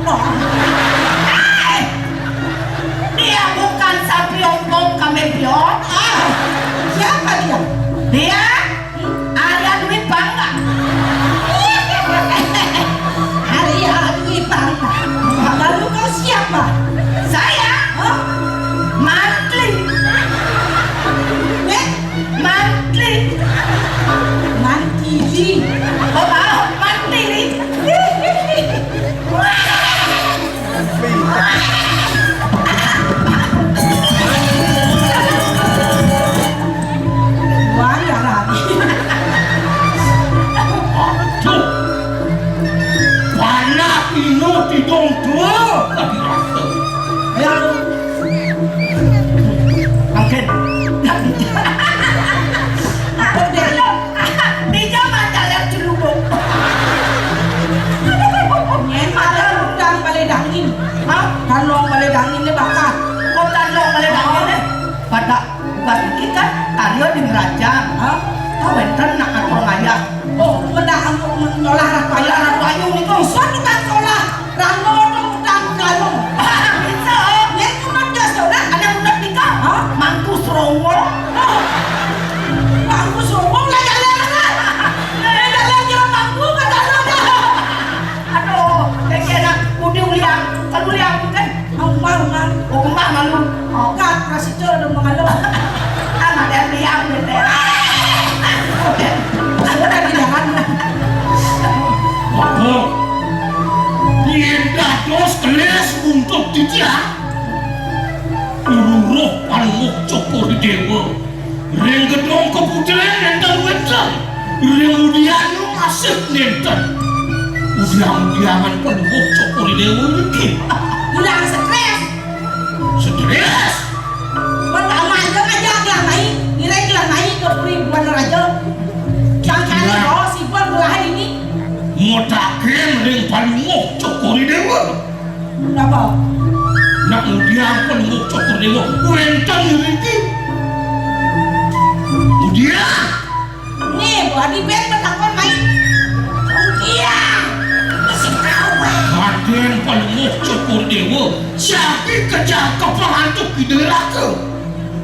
kok. Dia bukan Sapiompong Kamepion. Siapa dia? Dia Arya Dwi Bangga. Arya Dwi Bangga. Lalu kau siapa? Saya Mantli. Mantli. Mantili. Oh mau Mantili. Wah, ya Rabi. Aduh, panak ino tidong dua lagi rasa. Ya, Mungkin. apa dia? Di zaman dalam celubung. Nyen ada udang baledangin. Hah? Talong baledangin ni bakat. Kau talong oleh bangga pada buat kita Aryo di Merajang. Kau enten nak atau ngayak. Oh, mendak mengolah rapaya rapayu ni kau. Bisa tukang olah rano tu udang kalung. Bisa. Nyen tu ada saudara. Ada udah nikah. Mangku serongo. Aku suruh lah jalan lah. Jalan jalan bangku ke dalam dah. Aduh, kira udi uliang, kalau uliang kan, Umar umar. oh kemah malu. Oh, Kat kasih tu ada mengalau. anak dia liang bete. Sudah di jalan. Apa? Dia dos keles untuk tidak. Uruh palmuk cokor dewa. Ring gedong keputeran nentang wetan. Ring udianu asik nenten. Udiang-udiangan palmuk cokor dewa ini. Hilang stres. Stres. Pertama aja ngajak kelang naik. Nilai kelang naik ke Peribuan Raja. Yang kali kau simpan belahan ini. Motaken ring palmuk cokor dewa. Apa? Nak udiang palmuk cokor dewa. Wentang ini. Udiang. Ni buat di bed bertakon main. Udiang. Masih kau. Kaden palmuk cokor dewa. Siapa kerja kepahan tu kidera ke?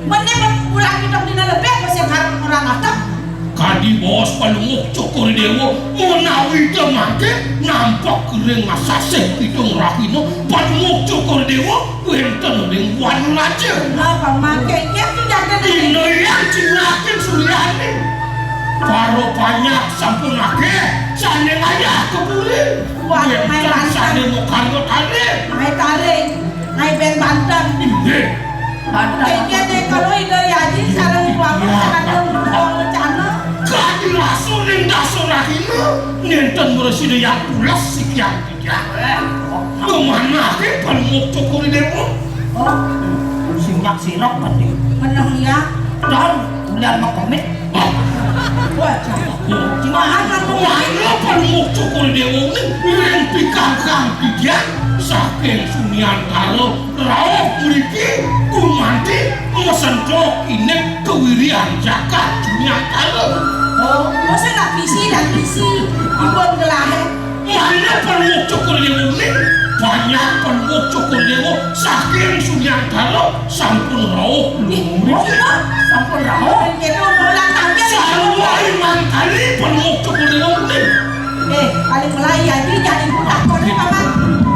Mana pulang kita di lebih masih harap orang atap. Kadi bos palmuk cokor dewa. Menawi temake nampak kering asaseh hidung rahino. Palmuk cokor dewa. Wenten ring wan raja. Apa makai dia tidak ada Ino yang cinakin suliani. Paro banyak sampun ake. Sane ayah kebuli. Wah, main Wenten lantang. sane mukango tali. Naik tarik, naik band Banten. Ini. Kayaknya deh kalau ide yaji sarang suami ada uang bencana. Kadi langsung ning dasar rahino. Nenten bersih yang pulas sekian tidak. Kemana ke palmuk cokor dewa? Oh, sinyak sirap kan dia. Menang ya, Dan ulian makomit. wajah. Cimahan kan lu. Wala palmuk cokor dewa ni ring pikangkang tidak. Saking sunian karo rauh mriki kumanti mesendok ini kewirian jagat sunian karo. Oh, masa nak visi dan visi ibu gelahe. Mana palmuk cokor dewa ni? Banyak palmuk cokor dewa saking sunian karo sampun rauh mriki. Sampun raho. Kita ulang tahun Sarwa iman kali palmuk cokor dewa ni. paling mulai yaji jadi budak kau ni paman.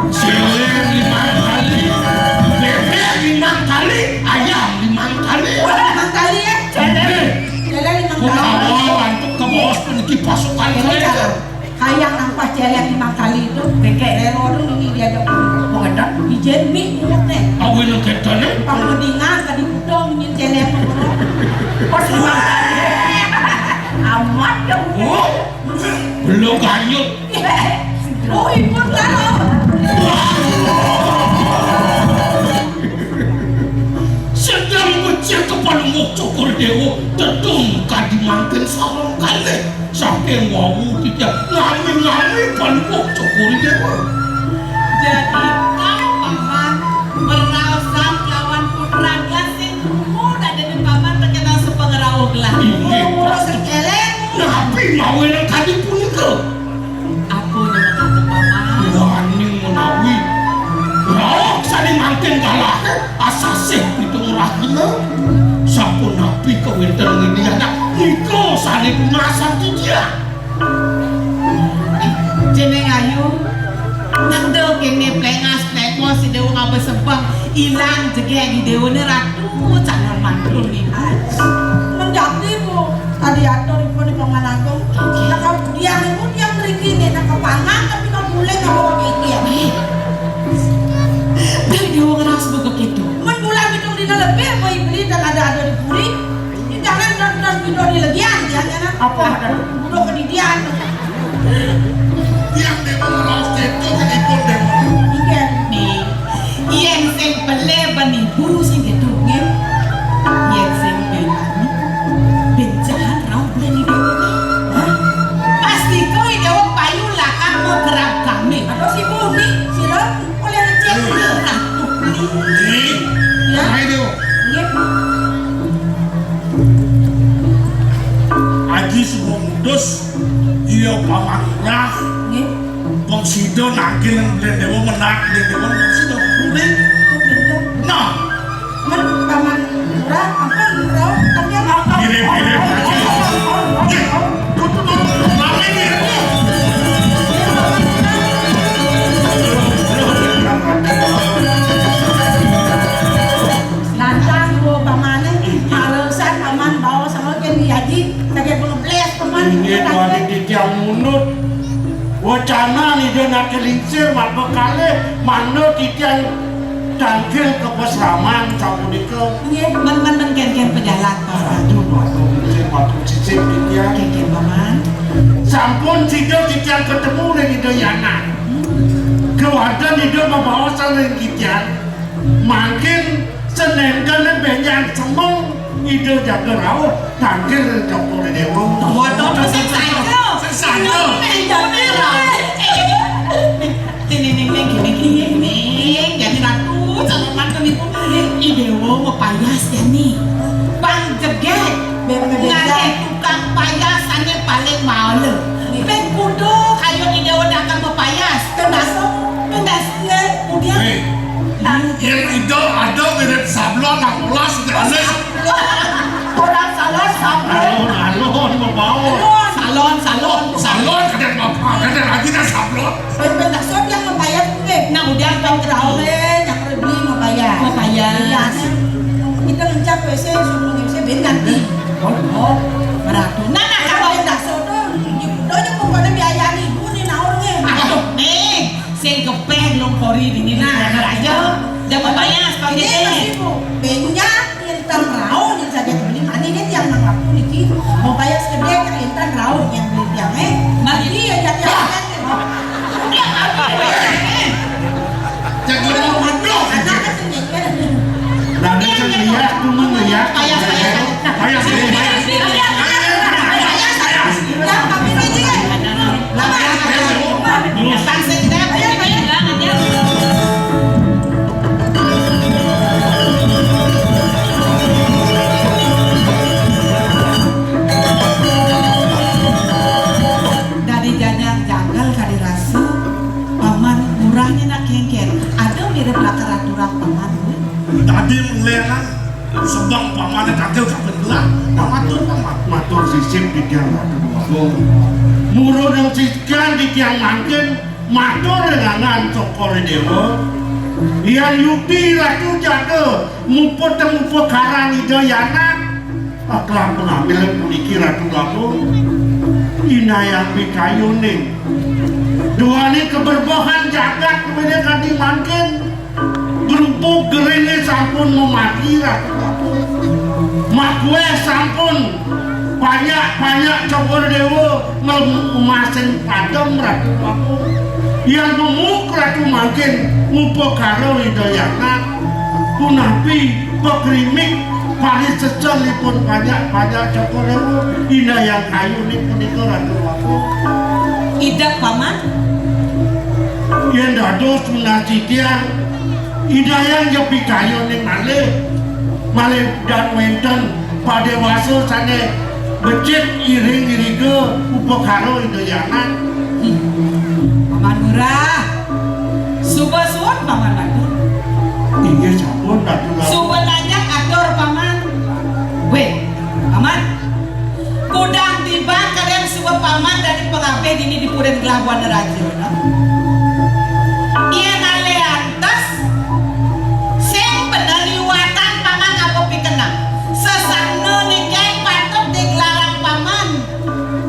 Seleng 5 kali, bebek 5 kali, ayam 5 kali. Boleh 5 kali ya? Jadi, Jalan 5 kau kali. awal untuk ke bos peniki pasukan Ini saya. cara hayang nampak jalan 5 kali itu. Keke. Lero dulu ini dia ada Pengedan. ijen mi nih. Awin yang kita ni, Pangmedingan tadi kudong nyin jalan. Pas 5 kali. Amat dong. oh, belum ganyut. Oh, ibu laro. Sedang becek kepala muk cokor dewa, tetung kadi mangkin sarang kali. Saking wawu tidak ngami-ngami palmuk cokor dewa. Jadi kau paman merausan lawan putra gasing muda dari paman terkenal sepengerau gelah. Ini Oh, sekeleng. nabi mau yang tadi punika. Aku yang kata paman. Wani menawi rahina sampun nabi kewinten ngene anak iko sane kumasan dia jeneng ayu nando kene plengas si dewa ngabe sebang ilang jege di dewa ne ratu calon mantul ni menjadi bu tadi atur ibu di pemanagung nak dia ibu dia beri nih nak kepangan tapi kau boleh kau pakai ini dari dewa ngeras buka gitu men bulan itu di lebih apa ibli dan ada di puri ini jangan dan video di legian jangan Apa ada? budak kedidian yang dewa ngeraos itu kan ipun dewa iya nih yang sing peleban ibu sing gitu nge yang sing pelani benjahan rau bulan di dewa nih pasti kau dewa payu lah kamu gerak kami ada si Bumi si Ron oleh ngecek ratu beli ya ayo dewa iya aji suruh mudus iya pamangrah iya wong sido nagil beli dewa menak beli dewa wong sido kuring nah men paman murah apa murah tapi apa mirip Mami mirip lantang bu pamane harusan paman bawa sama ken diaji sebagai pengebles paman Ini tuan di tiang munut wacana ni dia nak kelincir mak bekale mana di tiang tangkil ke pesraman campur diko iya men ken pejalan pak aduh waktu cicip di tiang ken paman sampun sido di tiang ketemu dengan dia yana kewadan dia membawa saling di tiang makin senengkan dan banyak semong ide jaga rawat tangkil campur dewa waduh sing saja Neng, jadi ratu calon mantu ibu idewo mau payas ya nih bang jeget ngade tukang payasannya paling malu ben kudu kayu idewo dagang mau payas pendasnya kemudian yang itu ada mirip sablon nak ulas aneh orang salah sablon alon membawa salon salon kadang bapak kadang lagi dah sablon pendaksor yang membayar gue nah udah kau tahu tahu yang beli membayar Membayar. kita mencap WC suruh WC ben ganti oh ratu nah kalau kalau pendaksor tuh doanya pokoknya biaya ibu nih naurnya aduh neng sing kepeng longkori dingin nah aja jangan bayar ini spaghetti masih bu benya intan raun yang saja beli mana ini yang nang waktu niki mau bayar segede yang intan raun yang beli tiangnya mandi ya jadi jangan mau bodoh anak kesenjanya Lalu kan lihat tuh melihat Payas. payas yang kami ini Pangsit kita bayar aja. Dari jajang jagal kali rasu paman murahnya nak kengker. Ada mirip lakar aturan paman. tadi mengelan sebang pamannya kagel kapan gelah matur paman matur sisip di tiang murun yang sikan di tiang mangkin matur dengan cokor dewa yang yupi ratu jaga muput temuput karang ida yana telah pengambil puniki ratu laku inayang pikayu ning dua ni keberbohan jagat kemudian kadi mangkin berupuk gerini sampun memati ratu laku mak gue sampun banyak cokor dewa memasin padam ratu laku yang memuk ratu mangkin ngupo karo hidayana punapi pekrimik paling secelipun banyak cokor dewa ina yang kayu ni punika ratu laku Idak paman. yang dados menasi tiang hidayang jepi kayu ni malih dan wenten pada waso sana becit iring-iriga upakaro hidayana Paman murah. Suba suan paman batur. iya sampun ratu laku Suba nanya atau kulen kelabuan raja no? Iya naleantas sing penaliwatan paman apa pikenang sesakno nih geng patut diglarang paman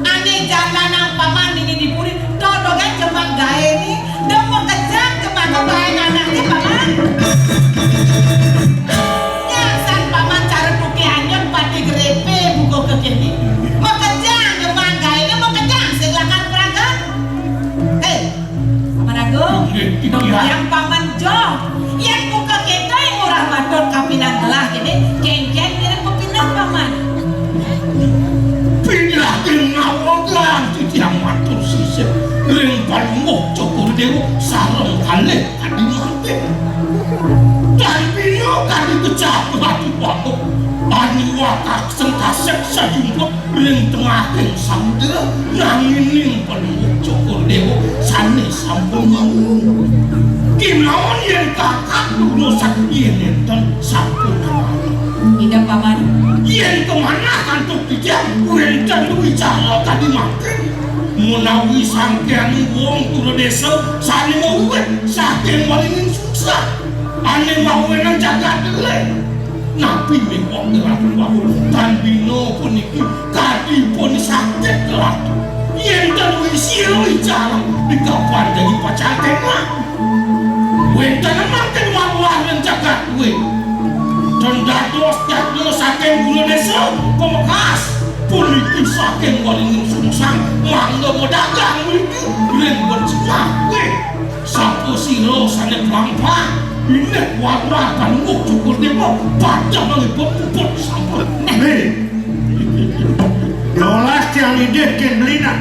ane jalan ang paman ini dipuri todogan cuma gawe nih demo kejang cuma kebayan anaknya paman nyasan paman cara tuki anyam pati grepe buko kekini mau kejang cuma gawe nih mau kejang silakan perangkat paman agung yang paman Jo yang buka kita yang murah maton kapinang gelah gini keng-keng ngirim kepinang paman pindah ngawogan titiang matur sisir ring palmuk cukur dewa sarang kalih adi mati dan bino kali kecap hati waktu ani wakak sentasek sajumpa ring tengah keng samdera nangining palmuk cukur dewa sani sampun mangun kinaon yang kakak dulu sakit dan sampun tidak paman yen kemana kantuk dijam kuentan wicara tadi makin menawi sangkian wong turu desa sani mau saking walingin susah ane mau nang jaga dele napi mewong ngelakun wahu dan bino puniki kadi pun sakit gelatu yen dan wisiro wicara di kapan jadi pacatengan wentan makin wahu nang jaga duwe dan dados saking gula desa pemekas puniki saking walingin sungsang mangga modagang wiki ringgon sejak sapu siro sane pelampa ini warna pangguk cukur demo pada mengiput puput sampel Hei, dolas yang lidah ken belina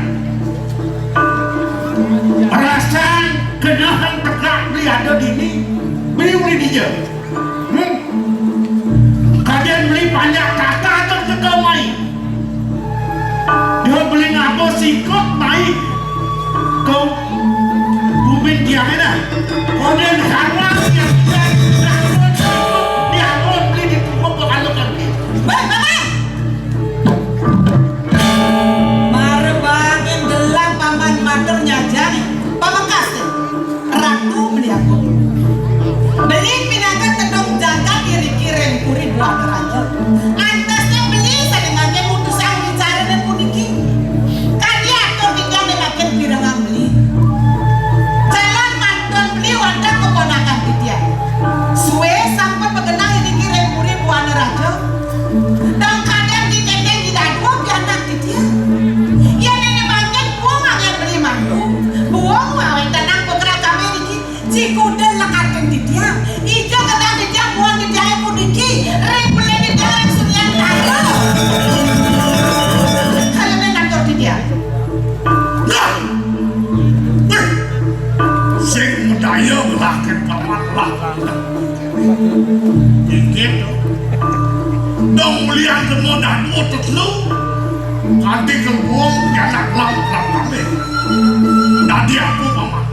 perasaan kenahan tegak beli ada dini beli dia kalian beli banyak kata atau segamai dia beli ngapa sikot naik kau bubin diamena kemudian harang yang dia mau beli di tumpuk berkalukan Marbangin gelang paman mater nyajang pamekas ratu beli aku beli pinangkan tedong jaga kiri-kiri puri buah raja antasnya beli sadengannya mutusan bicara dan puniki kali atur tinggal dengan pirangan beli jalan mantan beli wadah keponakan dia suwe sampai pegenang ini kiri puri buah raja dan kadang dikendeng di dadu pianak dia ya nenek makan buang yang beli mantu buang wawe tenang pekera kami ini cikudel lekaten di dia ija kena di dia buang di dia puniki ring beli di jalan sunian kaya kalau menantor di dia sing mudaya ngelakin paman lah dikit dong melihat kemudahan otot lu kanti kebuang jalan laut kami tadi aku paman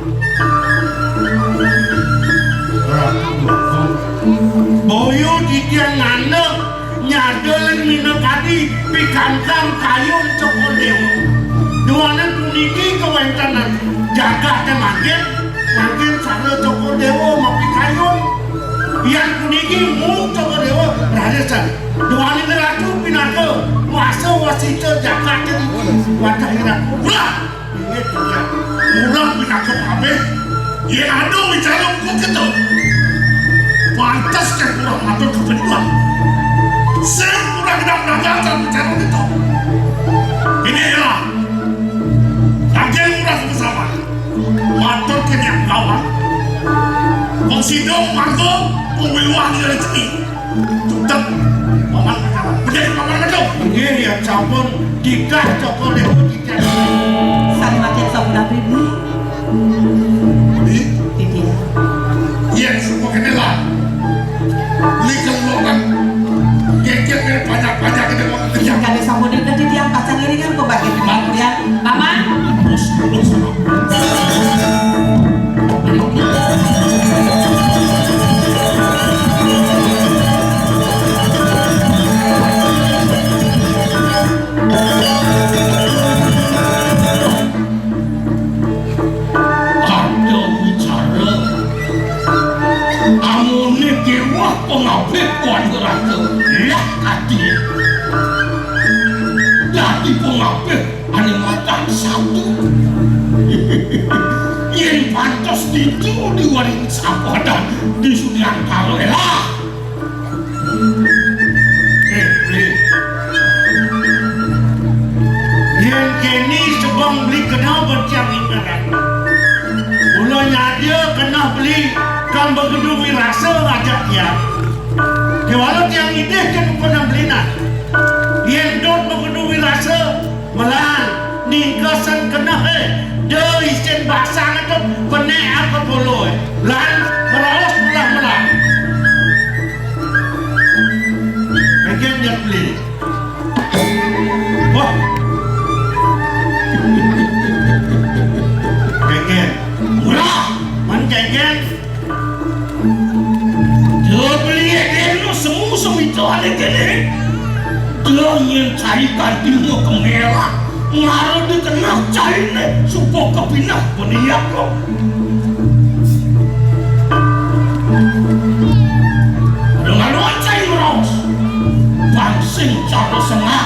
boyo di dia nganek nyadel minum kadi pikangkang kayun cokol dewa duanan puniki kewentanan jaga temangen makin sana cokol dewa mapi kayun yang puniki mung cokol dewa radesan duanan ratu pinaka masa wasita jaga teniki wadah iraku ulah ulah pinaka pabe yang ada bicara ku gitu pantas kan kurang matur kebetulan saya kurang menanggapan bicara itu inilah bagian murah bersama matur kenyang kawan Pengsidong mangko pembiluan dari sini tetap paman kawan menjadi paman kedua ini ya campur dikah cokol dewa dikah sari makin sabda bibi di dia yang semua kenelan beli keluaran kekek banyak-banyak kita mau kerja yang kali sabda di dia pasang iringan ke bagian ya paman terus sama pengabdi Puan Ratu lah hati jadi pengabdi ane mata satu yang pantas itu di waring sapada di Sunian Karo lah yang kini sebang beli kena berjam ibarat ulanya dia kena beli kan begitu wirasa ajak dia walau yang ide kan kena beli nak yang dot begitu wirasa melan ningkasan kena dia isen basang itu kena apa polo lan merawas melah again dia beli wah again murah again dia beli again semua itu ada gini dia ingin carikan timur ke merah ngaruh di kena cari supaya kepinah beniak kok dengan lonceng meros bangsing cara sengah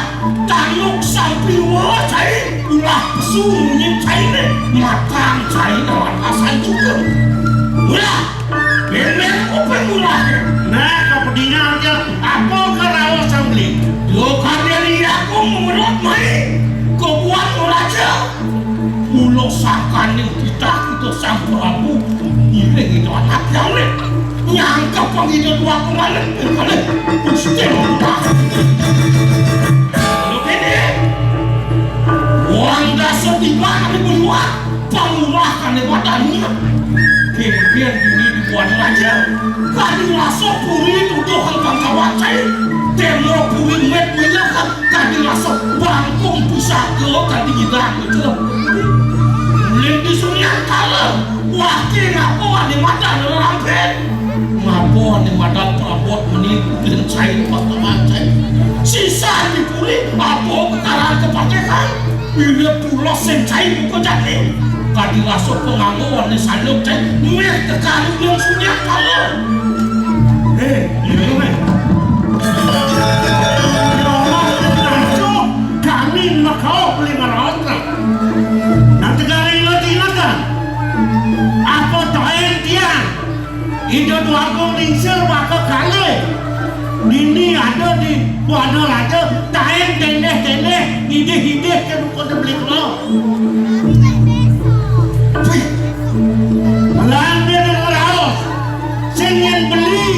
tanuk sampai cari ulah pesu munyim cari matang cari lawan asan juga ulah bener open ulah nah kepentingan aja apa karawas sambli yo kalian aku menurut main kebuat raja mulo sakan yang kita itu sang Prabu ini itu anak yang nyangka penghidup dua kemarin kalian pasti lupa lalu ini uang dasar di mana dibuat pengurahkan di badannya kemudian ini dibuat raja kali masuk puri tuduh hanggang kawacai demo puri met menyakap kali masuk bangkung bisa ke kali hidang itu mulai di Sunian Karo wakil ngapo ada mata rampet ngapo ada mata perabot menipu dan cair mata-mata sisa di puri apa kekalahan kepakekan bila pulos yang cair buka jadi kali masuk pengangguan di saluk cair mulai tekan yang Sunian Karo kami makau beli marahota nanti kali lo tinggalkan apa tahan tiang itu dua kong ningsir baka kali ini ada di wana raja tahan teneh ide kan kau beli lo melandir raos sengen beli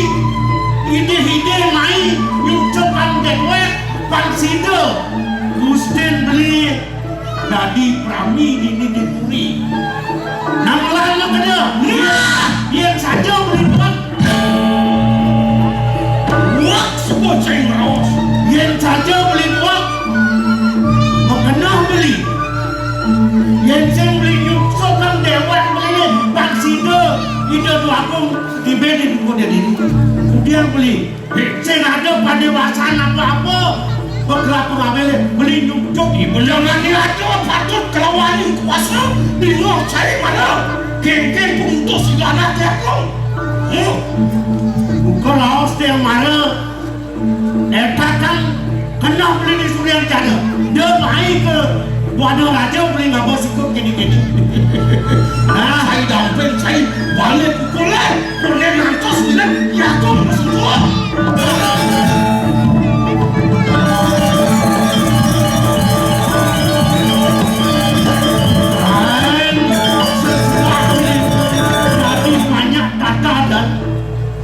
ide main yucupan dewek pansida Gusten beli dadi prami ini dipuri namalah lo kena yang saja beli buat wak semua cair meros yang saja beli buat makna beli yang saya beli yucupan dewek beli pansida itu tuh aku dibeli kemudian ini kemudian beli saya ada pada bahasan apa-apa bergerak pengambil beli nyucuk belum lagi ada patut kelawan yang kuasa bingung cari mana geng-geng puntus di anak aku bukan laos yang mana eta kan kena beli di Surian Cana dia baik ke Wana Raja beli nggak bos ikut gini-gini nah saya damping saya balik kukulan kukulan nantos bilang ya tuh semua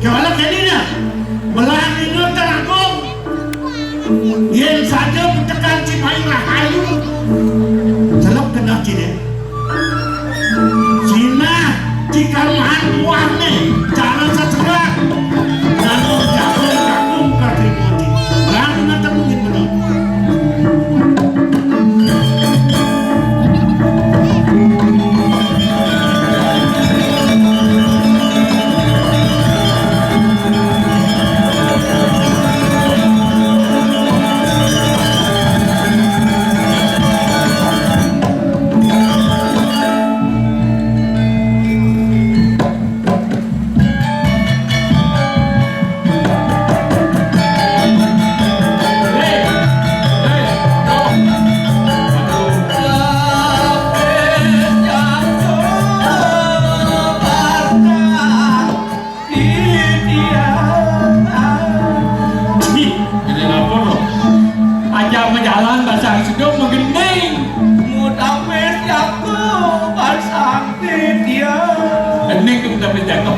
Kalau kalinya melayani ngeter aku yang saja tekan cipai rahayu celok kena cine Cina jika mahan uang nih jangan seserak dan jagung ke Tribudi melayani ngeter mungkin benar Dagang sedang menggening. Mudah mes aku pasangin dia. Hening tu kita berjaga.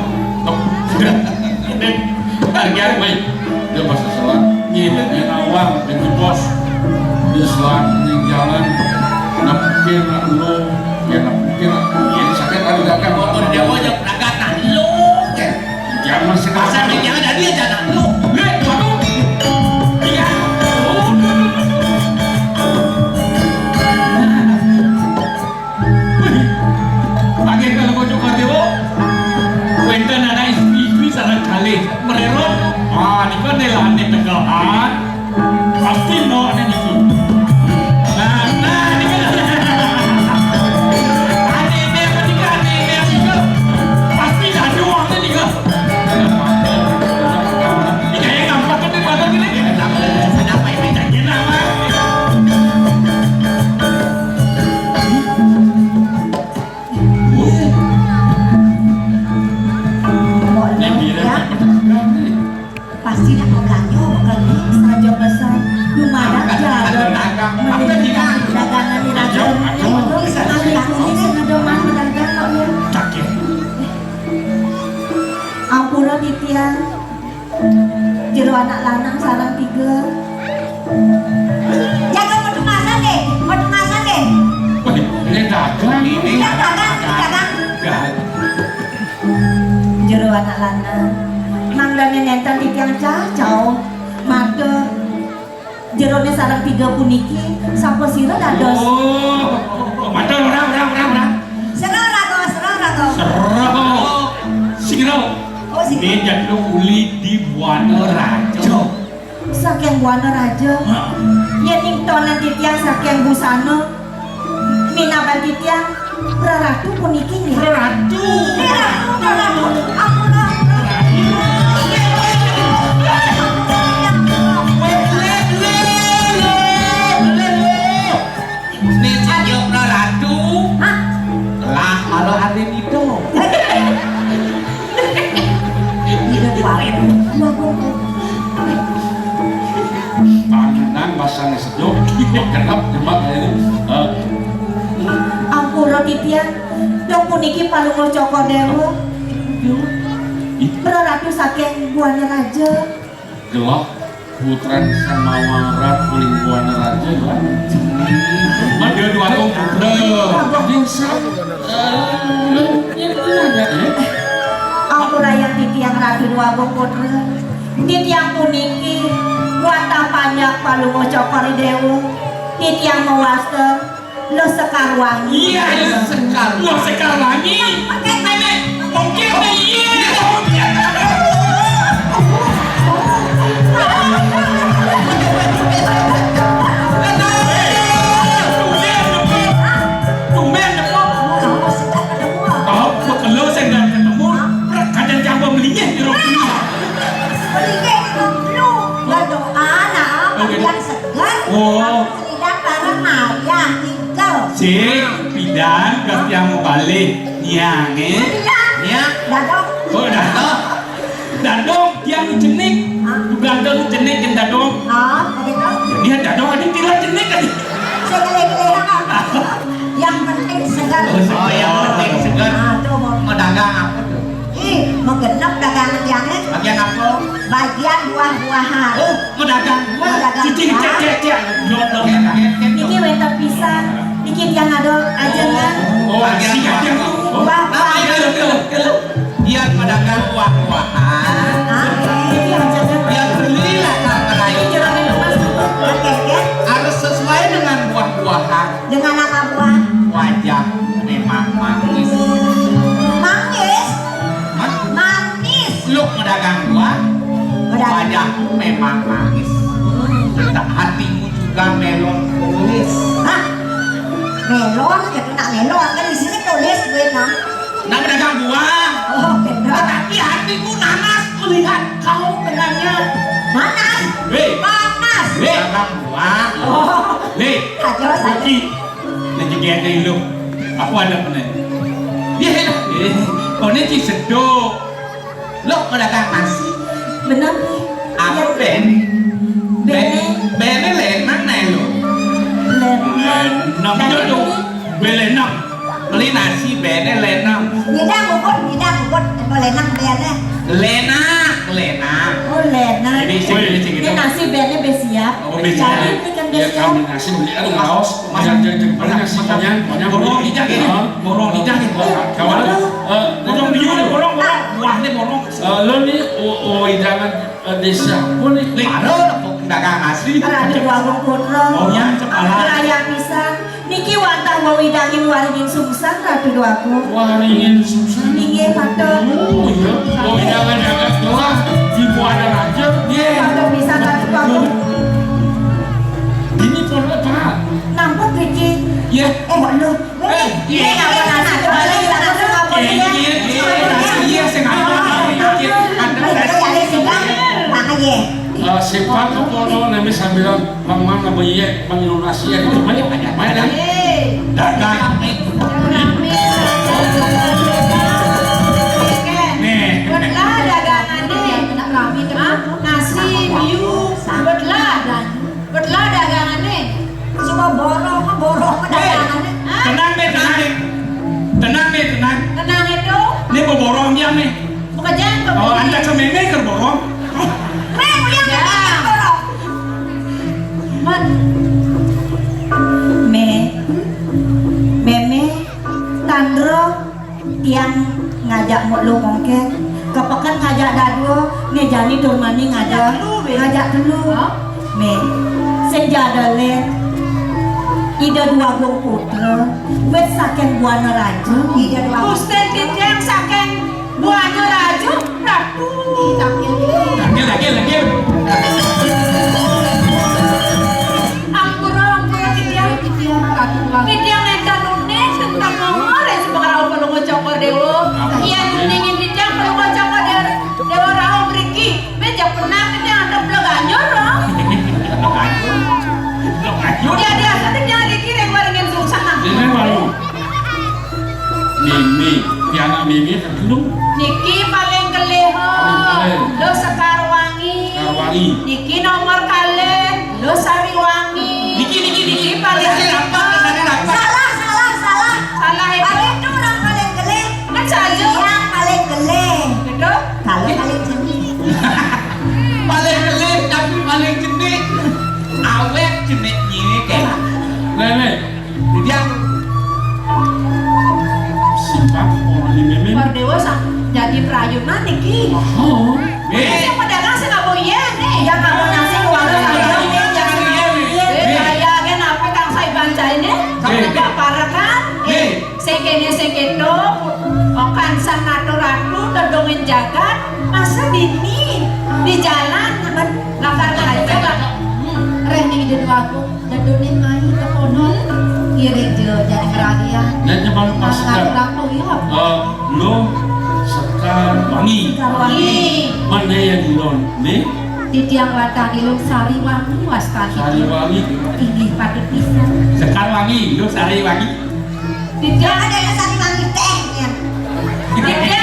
Harga baik. Dia masa selat. Ini awam dengan bos. Dia selat di jalan. Nak pikir nak lu. Ya nak pikir nak. Ya sakit ada dagang. Motor dia aja pedagang nak lu. Jangan Masa sekarang. yang ada dia jangan lu. Waduh. Iya. Pagi kalau kau cokor dewa, wenten ada istri sarang kali mererot. Ni kan nelane tegahan. Pasti no ada niki. Nah, ni kan. Ane pasti ada uang ni kan. Ini yang nampak kan di mana ni? Kenapa ini? Ini nama. Pasti nak belanja kali saja besar lumayan jalan mendingan dagangan di raja terus nanti ini ada mana dagang kok ya Cakep. ampura titian jero anak lanang sarang 3 jaga mau masak deh Ini dagang ini. dagang Dagang. jero anak lanang manglane nenten titian cacau mata jerone sarang 3 puniki sampo sira dados Mata orang. serarago Singro. oh sing Dia jatuh kulit di Buana Raja. saking buana raja yen ing tonan titiang saking busana minaban titiang praratu puniki nih Ratu. praratu ampun Ni sayur ratu. Lah kalau ada itu. Panganan masang sedok. Kenapa jemaat ini? ampura titiang dong puniki palungo coko dewa praratu saking buana raja Gelap putran sama warat kuling Buana Raja lah. Ada 2 tong putra. ampura yang titiang ratu dua putra titiang puniki wata panjak palungo cokori dewa titiang mewasta lo sekarwangi Iya, sekali. Wah, sekarwangi. Nenek, oke, iya. Tumben, tahu kalau saya nggak ketemu, kadang jangan belinya di rumah. Oh. Cik, pidan gas yang balik nyange. Ya. Oh, dadong yang jenik. Dadong jenik yang dadong. Dia dadong ada tiga jenik aja. Yang penting segar. Oh, yang penting segar. Mau dagang apa tuh? Mau genep dagangan yangnya Bagian apa? bagian buah-buahan. Oh, mau dagang. Mau dagang Cici cek. Jodoh. Niki wenter pisan, niki yang ada ajengan Oh, siap yang tuh. buah-buahan. Dia pedagang buah-buahan. Niki ajengan. Dia belilah Niki lain. jangan lemas pakai Harus sesuai dengan buah-buahan. dengan apa buah? Wajah memang manis. Manis, Mas, manis. lu pedagang buah, wajah memang manis. Serta hatimu juga melon tulis. Hah? Melon, gitu nak melon kan di sini tulis gue nah. Nah pedagang buah. Oh, bener. Tetapi hatimu nanas melihat kau dengannya. Panas, Hei, panas. Pedagang buah. Oh, nih, aja saja. Oki, nanti ada ilu. Aku ada pernah. Iya, Kau ni cik sedok. lu pedagang nasi. Bener nih. Apa Iya. bene? Bene. Bene lain mana lu? Lenang jodoh, belenang. Beli nasi bene lenang. Ngidang bukut, boleh nang bene. Lena. Oh lena. Ini Ini nasi bene besiap. Oh, besiap. Jadi ini kan Ya besiap. kami nasi beli ada laos, macam nasi banyak borong hijau ini, borong hijau ini. Kawan, borong biru ni borong, buah ni borong. Lo ni hidangan desa pun ni. Baru dagang asli. Ada dua bukut Oh, ya, cepat. Raya pisan. Niki wantah mau widangin waringin sungsang ratu doaku. Waringin susah. Inge patok. Oh iya, hidangan dagang doang. Di buah ada raja. Patok bisa ratu doaku. Ini pun apa? Nampak Riki. Ya. Lu. Ini apa nasi? Boleh kita nasi apa Iya, Sepak kepono nami sambil pangman apa iya pang Indonesia itu banyak kan? Dagang. Nih. Buatlah dagangannya. Nasi, biu, buatlah dagangannya. Cuma borong dagangannya. Tenang deh. Tenang itu, Ini borong ya nih. bukan jangan. Oh, anda kemene kerborong. Meme Tandro yang ngajak mau lu ngongket kepekan ngajak dadu ngejani turmani ngajak dulu me senjada le ida dua gong putra wet saken buana raju ida dua Gusten titiang saking buahnya raju, ratu. Lagi. Ampura titiang. Titiang nenta nune, tentang ngomor ya sebenarnya perlu ngocokor dewo. Iya nuningin titiang perlu ngocokor dewo raho beriki. Meja pernah titiang ada belaganyor loh. Dia titiang dikirim barengan susah. Ini baru. Mimi, piana Mimi terkenal. Niki paling keleho, lo Sekarwangi. Niki nomor kalih, lo Sariwangi. Niki paling salah itu. itu orang paling geleng Kan saja. yang paling geleng Gitu. kalau paling jenis Paling gelap tapi paling jenik. Awet jeniknya kayak. Lele, Dia sepak kepono ni Mimi. Perdewa jadi prayunan niki. Oh, Saya pedagang saya nggak mau iya nih. yang kamu nasi ke warung sayur jangan Saya kan apa kang saya bancai nih? Kamu nggak parah kan? Sekedo, okan sanato ratu, dodongin jagat, masa dini di jalan, lakar aja lah. Reni ide aku dadonin mai ke kono kiri je jadi kerajaan dan coba pas aku ya lo Sekarwangi. Mana yang dilon? Nih, di tiang watang ilung sari wangi wastani Sariwangi. ini patut bisa Sekarwangi, lu Sariwangi. Tidak ada yang sari wangi tehnya Tidak